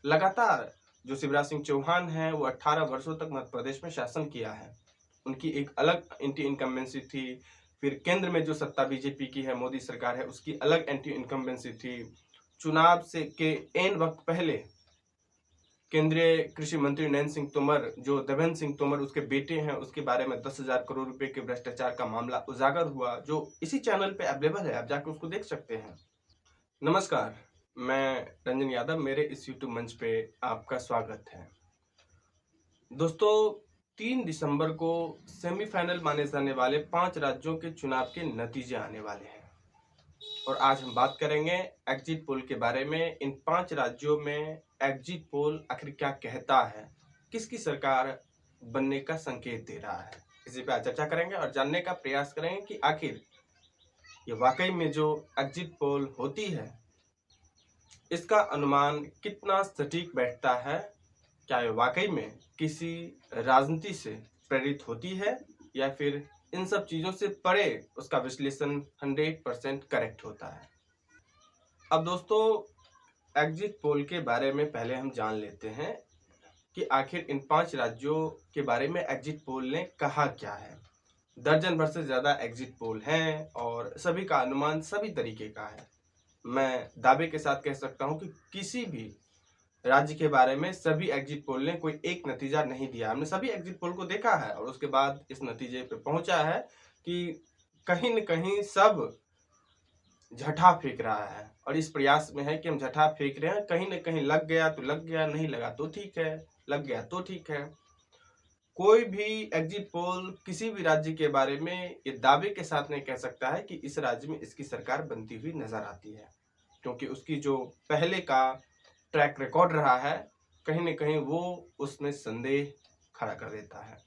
लगातार जो शिवराज सिंह चौहान हैं वो 18 वर्षों तक मध्य प्रदेश में शासन किया है। उनकी एक अलग एंटी इनकम्बेंसी थी। फिर केंद्र में जो सत्ता बीजेपी की है, मोदी सरकार है, उसकी अलग एंटी इनकम्बेंसी थी। चुनाव से के ऐन वक्त पहले केंद्रीय कृषि मंत्री नरेंद्र सिंह तोमर, जो देवेंद्र सिंह तोमर उसके बेटे हैं, उसके बारे में 10,000 करोड़ रुपए के भ्रष्टाचार का मामला उजागर हुआ, जो इसी चैनल पे अवेलेबल है, आप जाकर उसको देख सकते हैं। नमस्कार, मैं रंजन यादव, मेरे इस यूट्यूब मंच पे आपका स्वागत है। दोस्तों, 3 दिसंबर को सेमीफाइनल माने जाने वाले 5 राज्यों के चुनाव के नतीजे आने वाले हैं और आज हम बात करेंगे एग्जिट पोल के बारे में। इन 5 राज्यों में एग्जिट पोल आखिर क्या कहता है, किसकी सरकार बनने का संकेत दे रहा है, इसी पे आज चर्चा करेंगे और जानने का प्रयास करेंगे कि आखिर ये वाकई में जो एग्जिट पोल होती है इसका अनुमान कितना सटीक बैठता है। क्या ये वाकई में किसी राजनीति से प्रेरित होती है या फिर इन सब चीज़ों से परे उसका विश्लेषण 100% करेक्ट होता है। अब दोस्तों, एग्जिट पोल के बारे में पहले हम जान लेते हैं कि आखिर इन 5 राज्यों के बारे में एग्जिट पोल ने कहा क्या है। दर्जन भर से ज़्यादा एग्जिट पोल हैं और सभी का अनुमान सभी तरीके का है। मैं दावे के साथ कह सकता हूं कि किसी भी राज्य के बारे में सभी एग्जिट पोल ने कोई एक नतीजा नहीं दिया। हमने सभी एग्जिट पोल को देखा है और उसके बाद इस नतीजे पे पहुंचा है कि कहीं न कहीं सब झटा फेंक रहा है और इस प्रयास में है कि हम झटा फेंक रहे हैं। कहीं न कहीं लग गया तो लग गया, नहीं लगा तो ठीक है, लग गया तो ठीक है। कोई भी एग्जिट पोल किसी भी राज्य के बारे में ये दावे के साथ नहीं कह सकता है कि इस राज्य में इसकी सरकार बनती हुई नजर आती है, क्योंकि उसकी जो पहले का ट्रैक रिकॉर्ड रहा है कहीं न कहीं वो उसमें संदेह खड़ा कर देता है।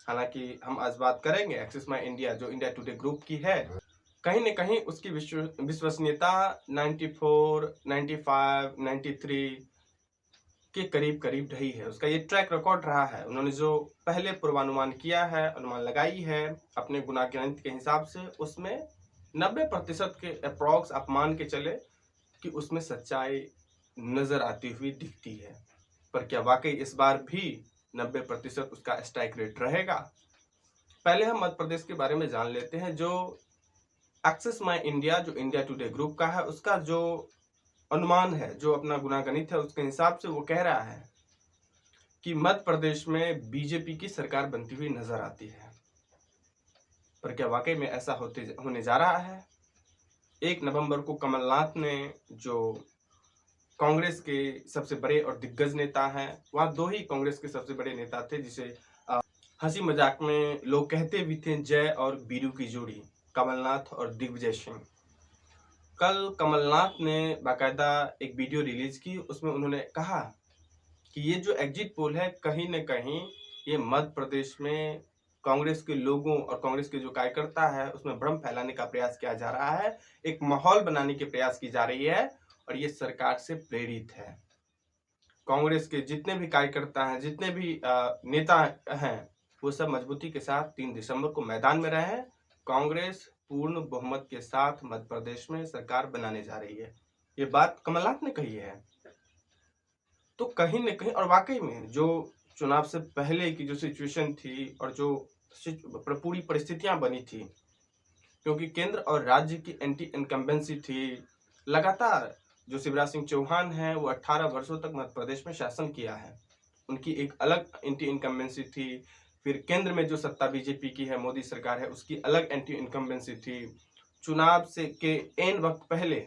हालांकि हम आज बात करेंगे एक्सिस माई इंडिया, जो इंडिया टुडे ग्रुप की है, कहीं न कहीं उसकी विश्वसनीयता 94, 95, 93 के करीब करीब रही है। उसका ये ट्रैक रिकॉर्ड रहा है। उन्होंने जो पहले पूर्वानुमान किया है, अनुमान लगाई है अपने गुणागणित के हिसाब से, उसमें 90% के अप्रॉक्स आप मान के चले कि उसमें सच्चाई नजर आती हुई दिखती है। पर क्या वाकई इस बार भी 90% उसका स्ट्राइक रेट रहेगा? पहले हम मध्य प्रदेश के बारे में जान लेते हैं। जो एक्सिस माई इंडिया, जो इंडिया टुडे ग्रुप का है, उसका जो अनुमान है, जो अपना गुणागणित है, उसके हिसाब से वो कह रहा है कि मध्य प्रदेश में बीजेपी की सरकार बनती हुई नजर आती है। पर क्या वाकई में ऐसा होने जा रहा है? 1 नवंबर को कमलनाथ ने, जो कांग्रेस के सबसे बड़े और दिग्गज नेता हैं, वहाँ 2 ही कांग्रेस के सबसे बड़े नेता थे जिसे हंसी मजाक में लोग कहते भी थे जय और बीरू की जोड़ी, कमलनाथ और दिग्विजय सिंह। कल कमलनाथ ने बाकायदा एक वीडियो रिलीज की, उसमें उन्होंने कहा कि ये जो एग्जिट पोल है कहीं न कहीं ये मध्य प्रदेश में कांग्रेस के लोगों और कांग्रेस के जो कार्यकर्ता है उसमें भ्रम फैलाने का प्रयास किया जा रहा है, एक माहौल बनाने के प्रयास की जा रही है और ये सरकार से प्रेरित है। कांग्रेस के जितने भी कार्यकर्ता हैं, जितने भी नेता हैं, वो सब मजबूती के साथ 3 दिसंबर को मैदान में रहे हैं। कांग्रेस पूर्ण बहुमत के साथ मध्य प्रदेश में सरकार बनाने जा रही है। ये बात कमलनाथ ने कही है। तो कहीं न कहीं और वाकई में जो चुनाव से पहले की जो सिचुएशन थी और जो पूरी परिस्थितियां बनी थी, क्योंकि केंद्र और राज्य की एंटी इनकम्बेंसी थी। लगातार जो शिवराज सिंह चौहान हैं वो 18 वर्षों तक मध्य प्रदेश में शासन किया है। उनकी एक अलग एंटी इनकम्बेंसी थी। फिर केंद्र में जो सत्ता बीजेपी की है, मोदी सरकार है, उसकी अलग एंटी इनकम्बेंसी थी। चुनाव से के ऐन वक्त पहले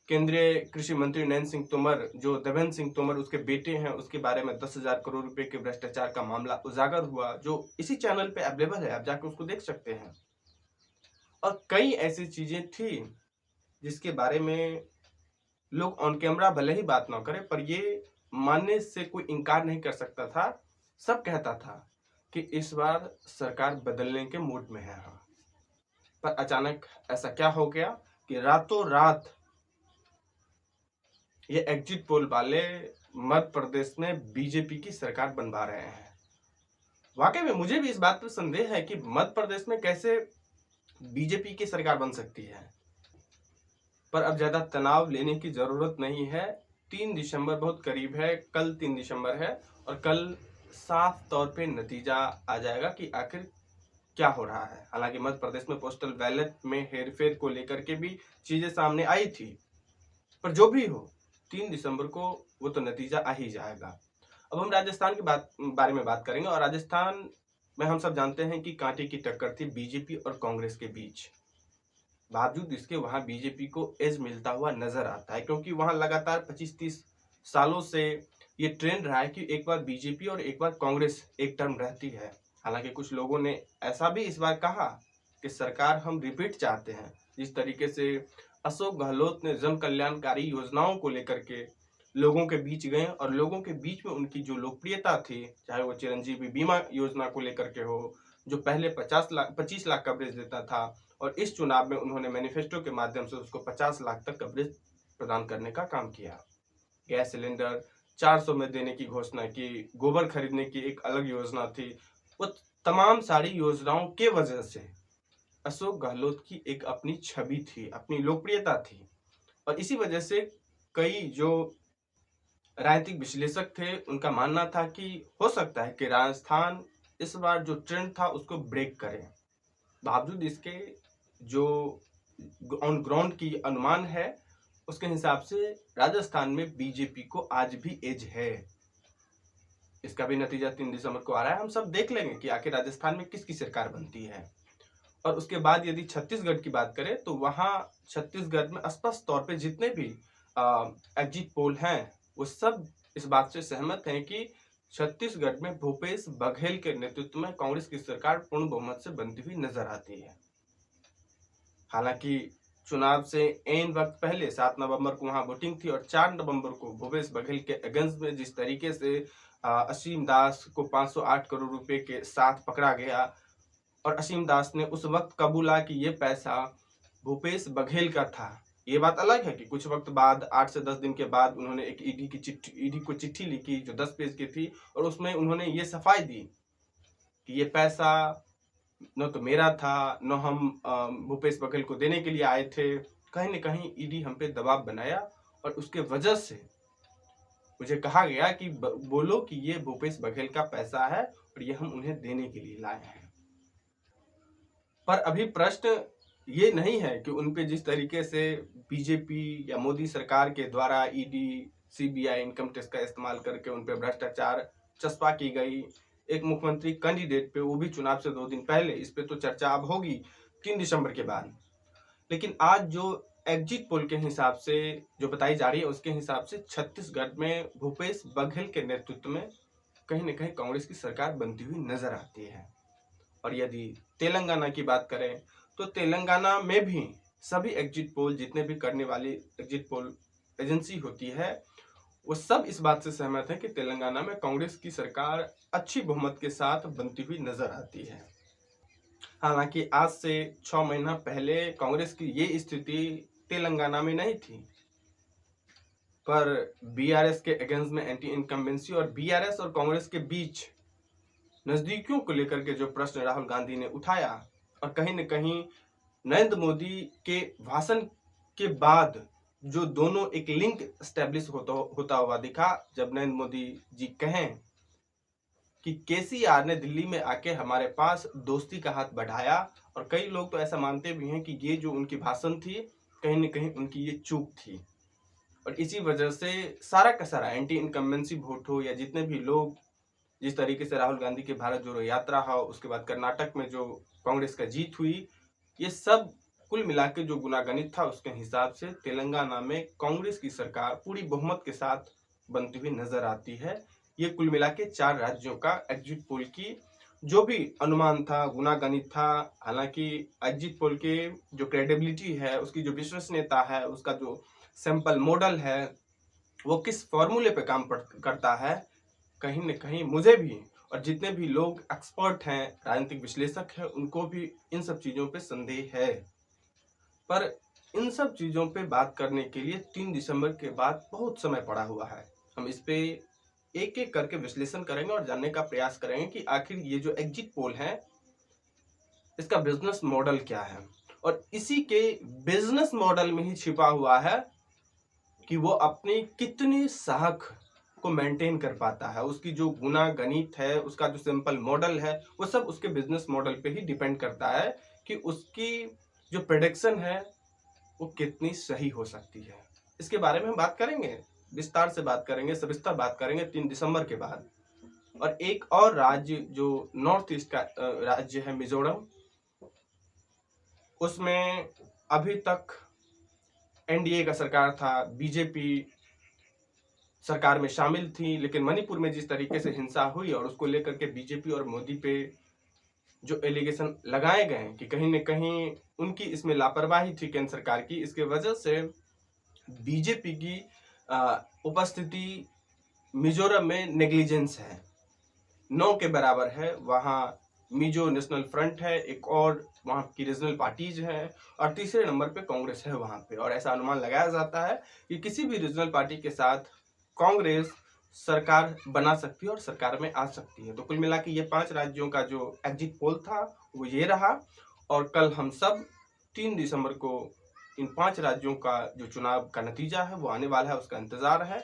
केंद्रीय कृषि मंत्री नरेंद्र सिंह तोमर, जो देवेंद्र सिंह तोमर उसके बेटे हैं, उसके बारे में 10,000 करोड़ रुपए के भ्रष्टाचार का मामला उजागर हुआ, जो इसी चैनल पे अवेलेबल है, आप जाकर उसको देख सकते हैं। और कई ऐसी चीजें थी जिसके बारे में लोग ऑन कैमरा भले ही बात ना करें, पर ये मानने से कोई इनकार नहीं कर सकता था। सब कहता था कि इस बार सरकार बदलने के मूड में है हम। पर अचानक ऐसा क्या हो गया कि रातों रात ये एग्जिट पोल वाले मध्य प्रदेश में बीजेपी की सरकार बनवा रहे हैं। वाकई में मुझे भी इस बात पर संदेह है कि मध्य प्रदेश में कैसे बीजेपी की सरकार बन सकती है। पर अब ज्यादा तनाव लेने की जरूरत नहीं है। 3 दिसंबर बहुत करीब है, कल 3 दिसंबर है और कल साफ तौर पे नतीजा आ जाएगा कि आखिर क्या हो रहा है। हालांकि मध्य प्रदेश में पोस्टल बैलेट में हेरफेर को लेकर के भी चीजें सामने आई थी, पर जो भी हो 3 दिसंबर को वो तो नतीजा आ ही जाएगा। अब हम राजस्थान के बारे में बात करेंगे और राजस्थान में हम सब जानते हैं कि कांटे की टक्कर थी बीजेपी और कांग्रेस के बीच। बावजूद इसके वहां बीजेपी को एज मिलता हुआ नजर आता है, क्योंकि वहां लगातार 25-30 सालों से ये ट्रेंड रहा है कि एक बार बीजेपी और एक बार कांग्रेस एक टर्म रहती है। हालांकि कुछ लोगों ने ऐसा भी इस बार कहा कि सरकार हम रिपीट चाहते हैं। जिस तरीके से अशोक गहलोत ने जन कल्याणकारी योजनाओं को लेकर के लोगों के बीच गए और लोगों के बीच में उनकी जो लोकप्रियता थी, चाहे वो चिरंजीवी बीमा योजना को लेकर के हो, जो पहले 25 लाख कवरेज देता था और इस चुनाव में उन्होंने मैनिफेस्टो के माध्यम से उसको 50 लाख तक कवरेज प्रदान करने का काम किया। गैस सिलेंडर 400 में देने की घोषणा की, गोबर खरीदने की एक अलग योजना थी। वो तमाम सारी योजनाओं के वजह से अशोक गहलोत की एक अपनी छवि थी, अपनी लोकप्रियता थी और इसी वजह से कई जो राजनीतिक विश्लेषक थे उनका मानना था कि हो सकता है कि राजस्थान इस बार जो ट्रेंड था उसको ब्रेक करे। बावजूद इसके जो ऑन ग्राउंड की अनुमान है उसके हिसाब से राजस्थान में बीजेपी को आज भी एज है। इसका भी नतीजा 3 दिसंबर को आ रहा है। हम सब देख लेंगे कि आखिर राजस्थान में किसकी सरकार बनती है। और उसके बाद यदि छत्तीसगढ़ की बात करें तो वहां छत्तीसगढ़ में स्पष्ट तौर पे जितने भी एग्जिट पोल हैं वो सब इस बात से सहमत हैं कि छत्तीसगढ़ में भूपेश बघेल के नेतृत्व में कांग्रेस की सरकार पूर्ण बहुमत से बनती हुई नजर आती है। हालांकि चुनाव से एन वक्त पहले 7 नवंबर को वहां वोटिंग थी और 4 नवंबर को भूपेश बघेल के अगेंस्ट में जिस तरीके से असीम दास को 508 करोड़ रुपए के साथ पकड़ा गया और असीम दास ने उस वक्त कबूला कि ये पैसा भूपेश बघेल का था। ये बात अलग है कि कुछ वक्त बाद 8 से 10 दिन के बाद उन्होंने एक ईडी को चिट्ठी लिखी जो 10 पेज की थी और उसमें उन्होंने ये सफाई दी कि ये पैसा न तो मेरा था न हम भूपेश बघेल को देने के लिए आए थे। कहीं न कहीं ईडी हम पे दबाव बनाया और उसके वजह से मुझे कहा गया कि बोलो कि ये भूपेश बघेल का पैसा है और ये हम उन्हें देने के लिए लाए हैं। पर अभी प्रश्न ये नहीं है कि उन पे जिस तरीके से बीजेपी या मोदी सरकार के द्वारा ईडी सीबीआई इनकम टैक्स का इस्तेमाल करके उन पे भ्रष्टाचार चस्पा की गई एक मुख्यमंत्री कैंडिडेट पे, वो भी चुनाव से 2 दिन पहले। इस पे तो चर्चा अब होगी 3 दिसंबर के बाद। लेकिन आज जो एग्जिट पोल के हिसाब से जो बताई जा रही है उसके हिसाब से छत्तीसगढ़ में भूपेश बघेल के नेतृत्व में कहीं न कहीं कांग्रेस की सरकार बनती हुई नजर आती है। और यदि तेलंगाना की बात करें तो तेलंगाना में भी सभी एग्जिट पोल, जितने भी करने वाली एग्जिट पोल एजेंसी होती है, वो सब इस बात से सहमत है कि तेलंगाना में कांग्रेस की सरकार अच्छी बहुमत के साथ बनती हुई नजर आती है। हालांकि आज से 6 महीना पहले कांग्रेस की ये स्थिति तेलंगाना में नहीं थी, पर बीआरएस के अगेंस्ट में एंटी इनकम्बेंसी और बीआरएस और कांग्रेस के बीच नजदीकियों को लेकर के जो प्रश्न राहुल गांधी ने उठाया और कहीं न कहीं नरेंद्र मोदी के भाषण के बाद जो दोनों एक लिंक एस्टेब्लिश होता हुआ दिखा, जब नरेंद्र मोदी जी कहें कि केसीआर ने दिल्ली में आके हमारे पास दोस्ती का हाथ बढ़ाया। और कई लोग तो ऐसा मानते भी हैं कि ये जो उनकी भाषण थी कहीं न कहीं उनकी ये चूक थी और इसी वजह से सारा का सारा एंटी इनकम्बेंसी वोट हो या जितने भी लोग, जिस तरीके से राहुल गांधी की भारत जोड़ो यात्रा हो, उसके बाद कर्नाटक में जो कांग्रेस का जीत हुई, ये सब कुल मिला के जो गुनागणित था उसके हिसाब से तेलंगाना में कांग्रेस की सरकार पूरी बहुमत के साथ बनती हुई नजर आती है। ये कुल मिला के 4 राज्यों का एग्जिट पोल की जो भी अनुमान था, गुनागणित था। हालांकि एग्जिट पोल के जो क्रेडिबिलिटी है, उसकी जो विश्वसनीयता है, उसका जो सैंपल मॉडल है, वो किस फॉर्मूले पे काम करता है, कहीं न कहीं मुझे भी और जितने भी लोग एक्सपर्ट हैं, राजनीतिक विश्लेषक हैं, उनको भी इन सब चीज़ों पे संदेह है। पर इन सब चीज़ों पे बात करने के लिए 3 दिसंबर के बाद बहुत समय पड़ा हुआ है। हम इस पे एक-एक करके विश्लेषण करेंगे और जानने का प्रयास करेंगे कि आखिर ये जो एग्जिट पोल है, इसका बिजनेस मॉडल क्या है। और इसी के बिजनेस मॉडल में ही छिपा हुआ है कि वो अपनी कितनी साख को मेंटेन कर पाता है, उसकी जो गुना गणित है, उसका जो सिंपल मॉडल है, वो सब उसके बिजनेस मॉडल पे ही डिपेंड करता है कि उसकी जो प्रेडिक्शन है वो कितनी सही हो सकती है। इसके बारे में हम बात करेंगे, विस्तार से बात करेंगे, सविस्तर बात करेंगे 3 दिसंबर के बाद। और एक और राज्य जो नॉर्थ ईस्ट का राज्य है मिजोरम, उसमें अभी तक एनडीए का सरकार था, बीजेपी सरकार में शामिल थी, लेकिन मणिपुर में जिस तरीके से हिंसा हुई और उसको लेकर के बीजेपी और मोदी पे जो एलिगेशन लगाए गए हैं कि कहीं न कहीं उनकी इसमें लापरवाही थी केंद्र सरकार की, इसके वजह से बीजेपी की उपस्थिति मिजोरम में नेग्लिजेंस है, 9 के बराबर है। वहाँ मिजो नेशनल फ्रंट है, एक और वहाँ की रीजनल पार्टीज हैं और तीसरे नंबर पे कांग्रेस है वहाँ पे। और ऐसा अनुमान लगाया जाता है कि किसी भी रीजनल पार्टी के साथ कांग्रेस सरकार बना सकती है और सरकार में आ सकती है। तो कुल मिला के ये 5 राज्यों का जो एग्जिट पोल था वो ये रहा। और कल हम सब 3 दिसंबर को इन 5 राज्यों का जो चुनाव का नतीजा है वो आने वाला है, उसका इंतजार है।